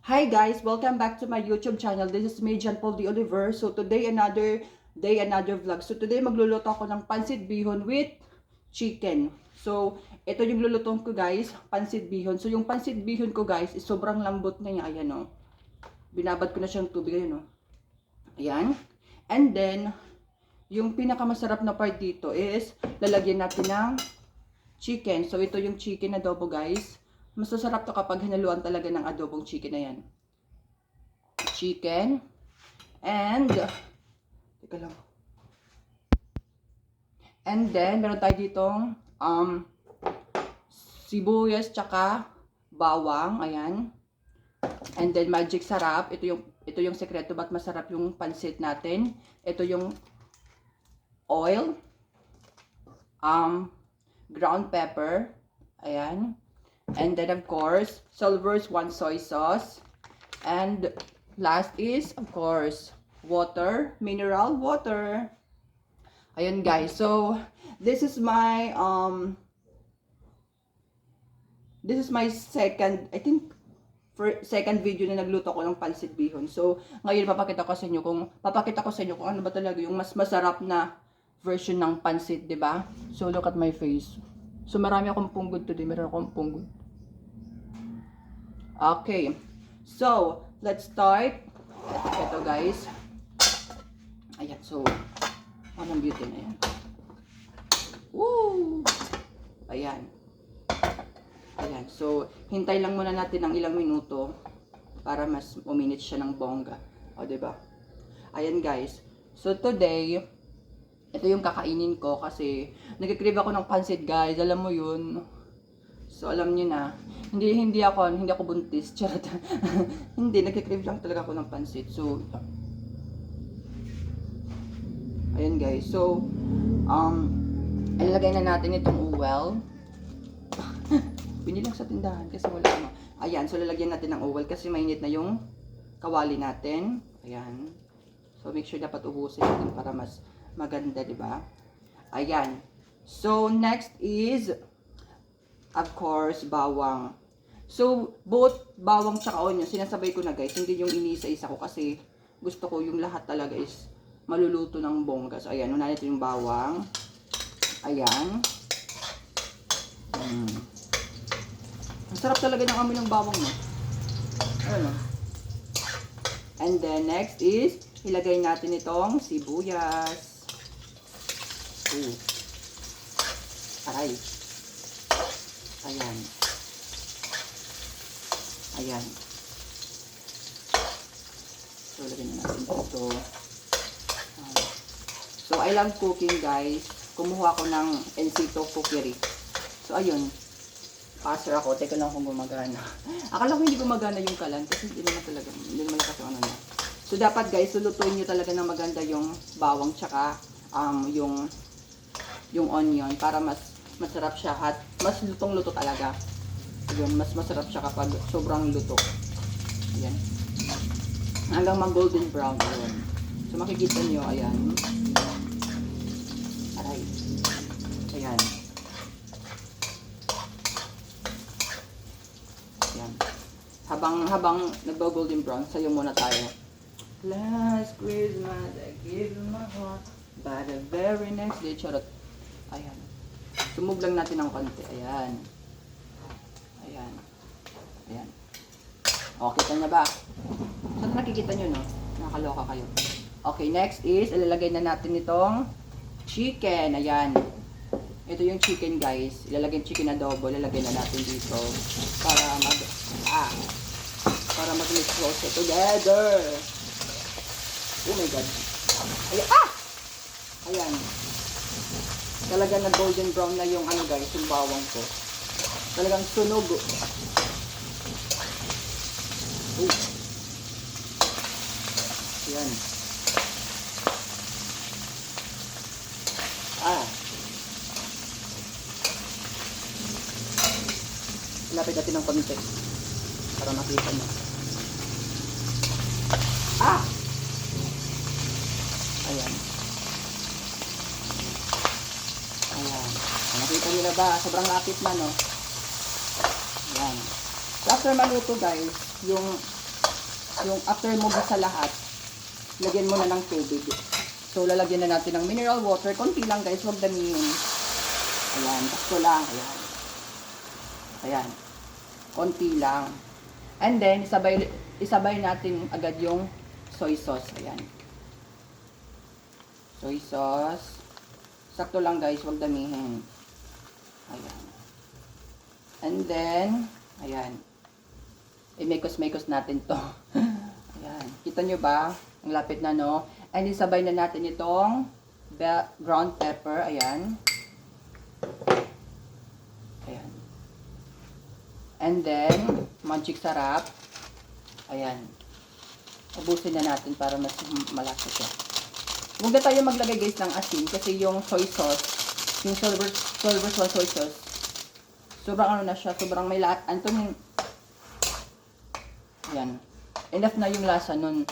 Hi guys, welcome back to my YouTube channel. This is me, Jan Paul D. Oliver. So today, another day, another vlog. So today, magluluto ako ng pansit bihon with chicken. So, ito yung lulutuin ko guys, pansit bihon. So yung pansit bihon ko guys, is sobrang lambot na niya. Ayan o. Binabad ko na siyang tubig. Ayan o. Ayan. And then, yung pinakamasarap na part dito is, lalagyan natin ng chicken. So ito yung chicken adobo guys. Mas masarap to kapag hinaluan talaga ng adobong chicken na yan. Chicken. And, teka lang. And then, meron tayo ditong sibuyas tsaka bawang. Ayan. And then, magic sarap. Ito yung sekreto ba't masarap yung pansit natin. Ito yung oil. Ground pepper. Ayan. And then, of course, Silver's 1 soy sauce. And last is, of course, water, mineral water. Ayun guys. So, this is my second, I think, second video na nagluto ko ng pansit bihon. So, ngayon papakita ko sa inyo kung ano ba talaga yung mas masarap na version ng pansit, 'di ba? So, look at my face. So, marami akong punggod today. Meron akong punggod. Okay. So, let's start. Ito guys. Ayan. So, anong beauty na yan. Woo! Ayan. Ayan. So, hintay lang muna natin ng ilang minuto para mas uminit siya ng bongga. O, diba? Ayan guys. So, today, ito yung kakainin ko kasi nagkikrave ako ng pansit guys. Alam mo yun. So, alam niyo na. Hindi ako buntis. Charot. Hindi, nagkikrave lang talaga ako ng pansit. So, ayan guys. So, ilalagay na natin itong uwel. Binili lang sa tindahan kasi wala ano. Ayan, so lalagyan natin ng uwel kasi mainit na yung kawali natin. Ayan. So, make sure dapat ubusin natin para mas maganda, di ba? Ayan. So, next is, of course, bawang. So, both bawang tsaka onion, sinasabay ko na guys. Hindi yung inisa-isa ko kasi gusto ko yung lahat talaga is maluluto ng bongga. So, ayan. Una natin yung bawang. Ayan. Ang sarap talaga ng amoy ng bawang, no? Ayan, no? And then, next is, ilagay natin itong sibuyas. Aray. Ayan. Ayan. So, lagyan na natin ito. So, I love cooking, guys. Kumuha ako ng Encito Cookery. So, ayun. Passer ako. Teka lang kung gumagana. Akala ko hindi gumagana yung kalan kasi hindi naman talaga. Hindi naman kasi ano na. So, dapat, guys, lulutuin nyo talaga ng maganda yung bawang tsaka yung onion para mas masarap siya at mas lutong-luto talaga. Yun, mas masarap siya kapag sobrang luto. Ayan. Hanggang mag-golden brown. Ayan. So, makikita nyo, ayan. Aray. Ayan. Ayan. Habang nag-golden brown, sayo muna tayo. Last Christmas, I gave you my heart. But the very next day, charot. Ayan. Sumog lang natin ng konti. Ayan. Ayan. Ayan. O, kita niya ba? Saan nakikita nyo, no? Nakakaloka kayo. Okay, next is, ilalagay na natin itong chicken. Ayan. Ito yung chicken, guys. Ilalagay yung chicken adobo. Ilalagay na natin dito. Para mag-mix close together. Oh my God. Ayan. Ayan. Talaga na golden brown na yung ano guys, yung bawang ko. Talagang sunog. Ayan. Lapit natin ng konti para makita mo. Ayan. Ayan. Nakita nyo na ba? Sobrang lapit na, no? Ayan. So, after maluto, guys, yung Yung after mo gisa lahat, lagyan mo na ng tubig. So, lalagyan na natin ng mineral water. Konti lang guys, huwag damihin. Ayan, gusto lang. Ayan. Ayan. Konti lang. And then, isabay natin agad yung soy sauce. Ayan. Soy sauce. Sakto lang guys, huwag damihin. Ayan. And then, ayan. I-mekos-mekos natin to. Ayan. Kita nyo ba? Ang lapit na, no? And isabay na natin itong ground pepper. Ayan. Ayan. And then, magic sarap. Ayan. Ubusin na natin para mas malasa siya. Huwag na tayo maglagay guys ng asin kasi yung soy sauce, yung silver swan soy sauce, sobrang ano na siya, sobrang may lahat. Ayan. Enough na yung lasa nun.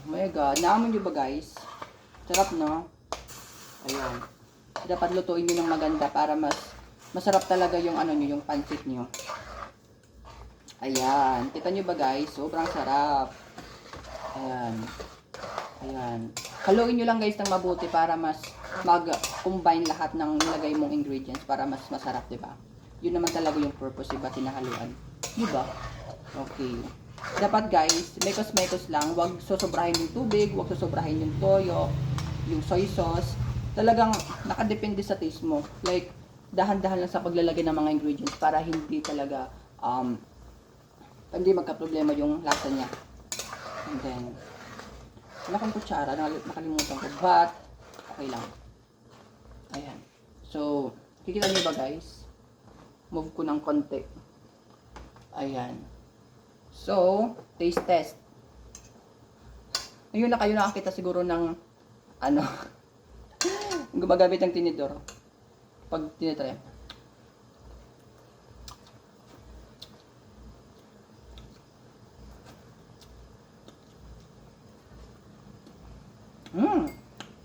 My God. Naamoy nyo ba guys? Sarap, no? Ayan. Dapat lutuin nyo ng maganda para masarap talaga yung ano nyo, yung pancit nyo. Ayan. Kita nyo ba guys? Sobrang sarap. Ayan. Ayan. Haluin nyo lang guys ng mabuti para mas mag-combine lahat ng nilagay mong ingredients para mas masarap, diba? Yun naman talaga yung purpose, diba? Tinahaluan. Diba? Okay. Dapat guys, mekos-mekos lang. Huwag sosobrahin yung tubig, huwag sosobrahin yung toyo, yung soy sauce. Talagang nakadepende sa taste mo. Like, dahan-dahan lang sa paglalagay ng mga ingredients para hindi talaga, hindi magka-problema yung lasa niya. And then, wala kang kutsara, nakalimutan ko. But, okay lang. Ayan. So, kikita niyo ba guys? Move ko ng konti. Ayan. So, taste test. Ngayon na kayo nakakita siguro ng ano, gumagamit ng tinidor. Pag tinitry.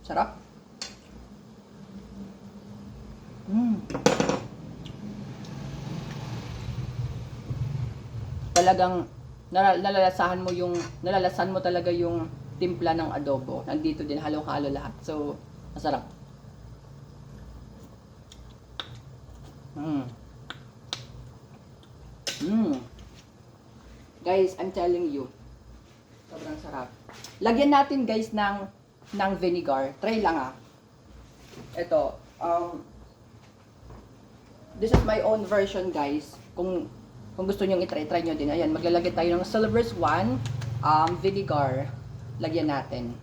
Sarap. Talagang nalalasahan mo talaga yung timpla ng adobo. Nandito din halo-halo lahat. So, masarap. Guys, I'm telling you. Sobrang sarap. Lagyan natin guys ng vinegar. Try lang Ito, this is my own version guys. Kung gusto niyo i-try nyo din. Ayan, maglalagay tayo ng silver swan vinegar. Lagyan natin.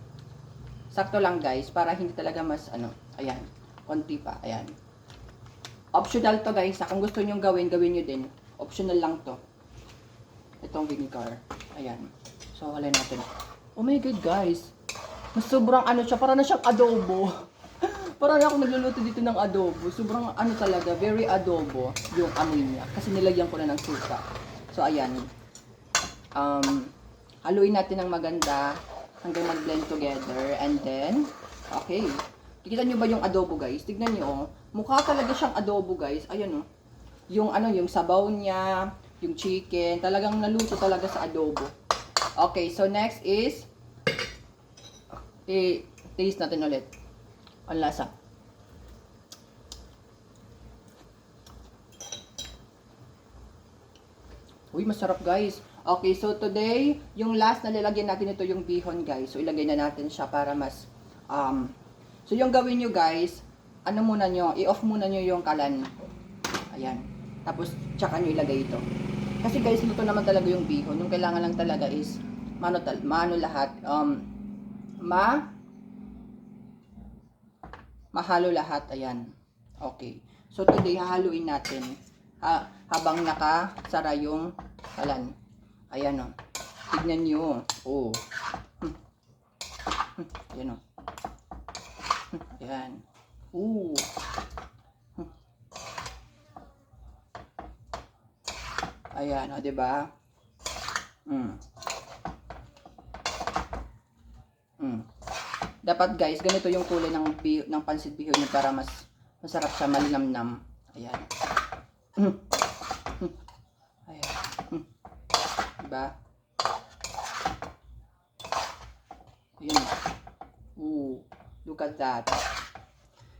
Sakto lang guys, para hindi talaga mas ayan, konti pa, ayan. Optional to guys, kung gusto niyo gawin nyo din. Optional lang to. Itong vinegar. Ayan. So, wala natin. Oh my God guys. Mas sobrang siya, para na siyang adobo. Parang ako nagluluto dito ng adobo. Sobrang talaga, very adobo yung amoy niya. Kasi nilagyan ko na ng suka. So, ayan. Haluin natin ng maganda hanggang mag-blend together. And then, okay. Kikita nyo ba yung adobo guys? Tignan nyo, mukha talaga siyang adobo guys. Ayan yung yung sabaw niya, yung chicken. Talagang naluto talaga sa adobo. Okay, so next is, taste natin ulit. Ang lasa. Uy, masarap guys. Okay, so today, yung last na lalagyan natin ito yung bihon guys. So ilagay na natin siya para mas, so yung gawin nyo guys, muna nyo, i-off muna nyo yung kalan. Ayan. Tapos, tsaka nyo ilagay ito. Kasi guys, luto naman talaga yung bihon. Yung kailangan lang talaga is, lahat, mahalo lahat, ayan. Okay. So today hahaluin natin habang nakasara yung kalan. Ayan Tignan nyo. Ayan Ayan. Ayan, 'di ba? Dapat guys, ganito yung kulay ng pansit bihon niyo para mas masarap siya, malinamnam. Ayan. Ayan. Diba? Ayan. Ooh, look at that.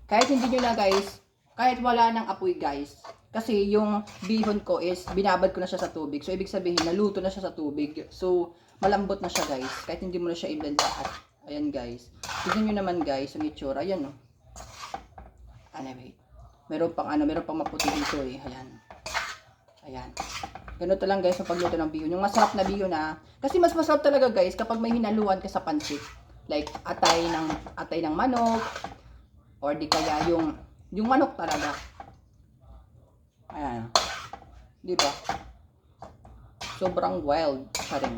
Kahit hindi nyo na guys, kahit wala ng apoy guys, kasi yung bihon ko is, binabad ko na siya sa tubig. So, ibig sabihin, naluto na siya sa tubig. So, malambot na siya guys. Kahit hindi mo na siya i-blend lahat. Ayan guys. Tignan nyo naman guys, yung itsura. Ayan o. Anyway. Meron pang maputi dito eh. Ayan. Ayan. Ganito lang guys ang pagluto ng bihon. Yung masarap na bihon na. Kasi mas masarap talaga guys kapag may hinaluan ka sa pansit. Like atay ng manok. Or di kaya yung manok talaga. Ayan. Di ba? Sobrang wild pa rin.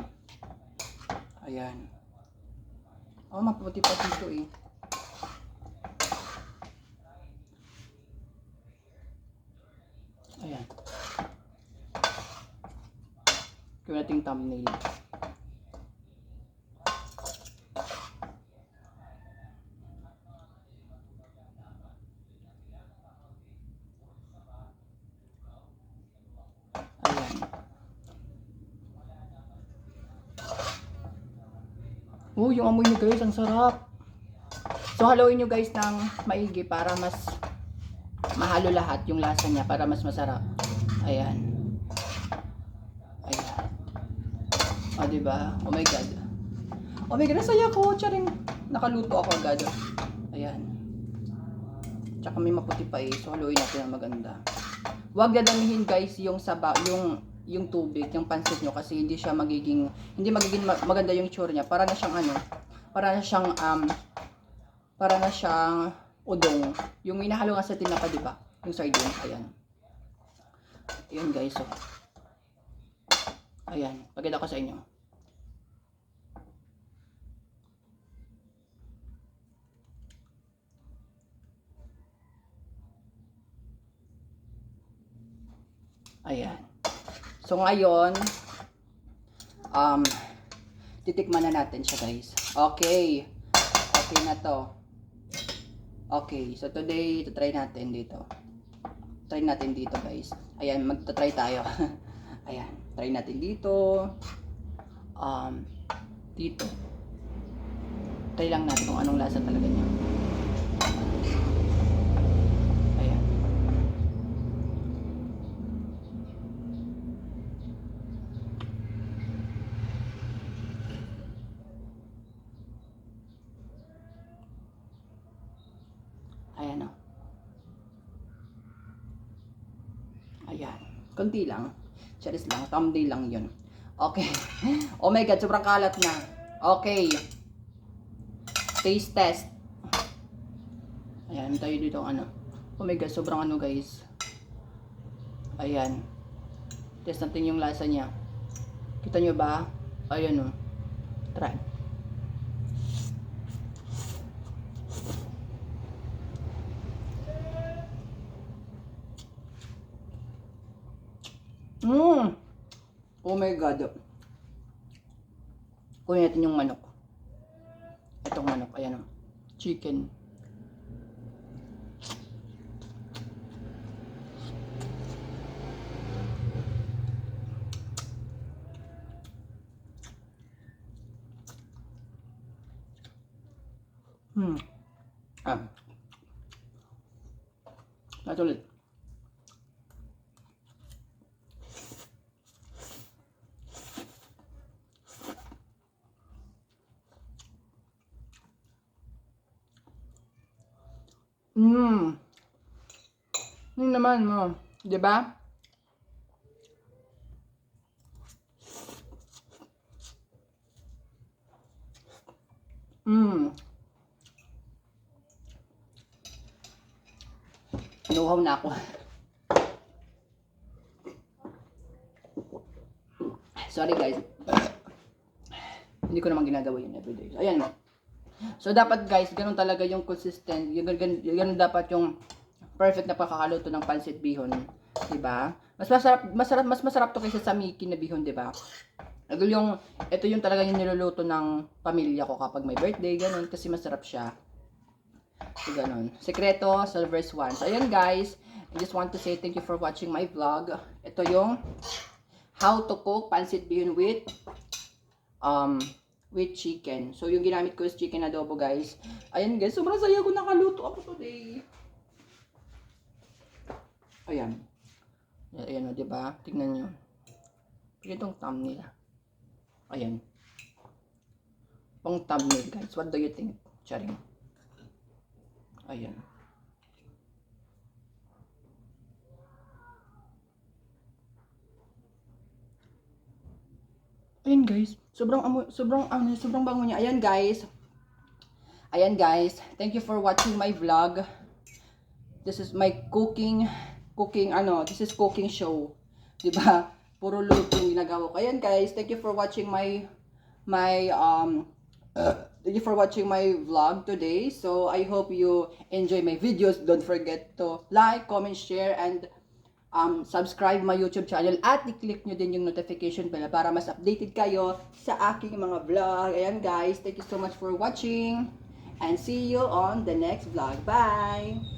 Ayan. Oh, maputi pa dito eh. Ayan. Gawin natin thumbnail. Oh, yung amoy nyo guys, ang sarap. So, haluin nyo guys ng maigi para mas mahalo lahat yung lasa niya, para mas masarap. Ayan. Ayan. O, diba? Oh my God. Oh my God, nasaya ko. Charing, nakaluto ako agad. Ayan. Tsaka may maputi pa eh. So, haluin natin ang maganda. Huwag dadamihin guys yung yung tubig, yung pansit nyo kasi hindi magiging maganda yung itsura niya. Para na siyang udong. Yung inahalo nga sa tinapa, di ba? Yung sardine, ayan. Ayan guys, so. Ayan, pagkita ko sa inyo. Ayan. So ngayon, titikman na natin siya guys. Okay. Okay na to. Okay. So today, try natin dito. Try natin dito guys. Ayan, magta-try tayo. Ayan. Try natin dito. Dito. Try lang natin kung anong lasa talaga niya. Ayan. Ayan o. Ayan. Kunti lang. Charis lang. Thumbnail lang yun. Okay. Oh my God. Sobrang kalat na. Okay. Taste test. Ayan. Tayo dito ano. Oh my God. Sobrang ano guys. Ayan. Test natin yung lasa niya. Kita nyo ba? Ayan o. Try. Oh my God. Kunin natin yung manok. Itong manok. Ayan o. Chicken. Ito ulit. Yun naman mo, 'di ba? Inuhaw na ako. Sorry guys. Hindi ko naman ginagawa yun everyday. So, ayan. So, dapat guys, ganun talaga yung consistent. Ganun dapat yung perfect na pagkakaluto ng pancit bihon. Diba? Mas masarap to kaysa sa Miki na bihon, diba? Ito yung talaga yung niluluto ng pamilya ko kapag may birthday, ganun. Kasi masarap siya. So, ganun. Sekreto, Silver's One. So, ayan guys. I just want to say thank you for watching my vlog. Ito yung how to cook pancit bihon with um, with chicken. So, yung ginamit ko is chicken adobo, guys. Ayan, guys. Sobrang saya ko nakaluto ako today. Ayan. Ayan, o, diba? Tignan nyo. Itong thumbnail. Ayan. Pang thumbnail, guys. What do you think? Charing. Ayan. Ayan, guys. Sobrang bango niya. Ayan, guys. Ayan, guys. Thank you for watching my vlog. This is my cooking this is cooking show. 'Di ba? Puro luto yung ginagawa ko. Ayan, guys. Thank you for watching my thank you for watching my vlog today. So, I hope you enjoy my videos. Don't forget to like, comment, share, and subscribe my YouTube channel at i-click nyo din yung notification bell para mas updated kayo sa aking mga vlog. Ayan, guys, thank you so much for watching and see you on the next vlog. Bye!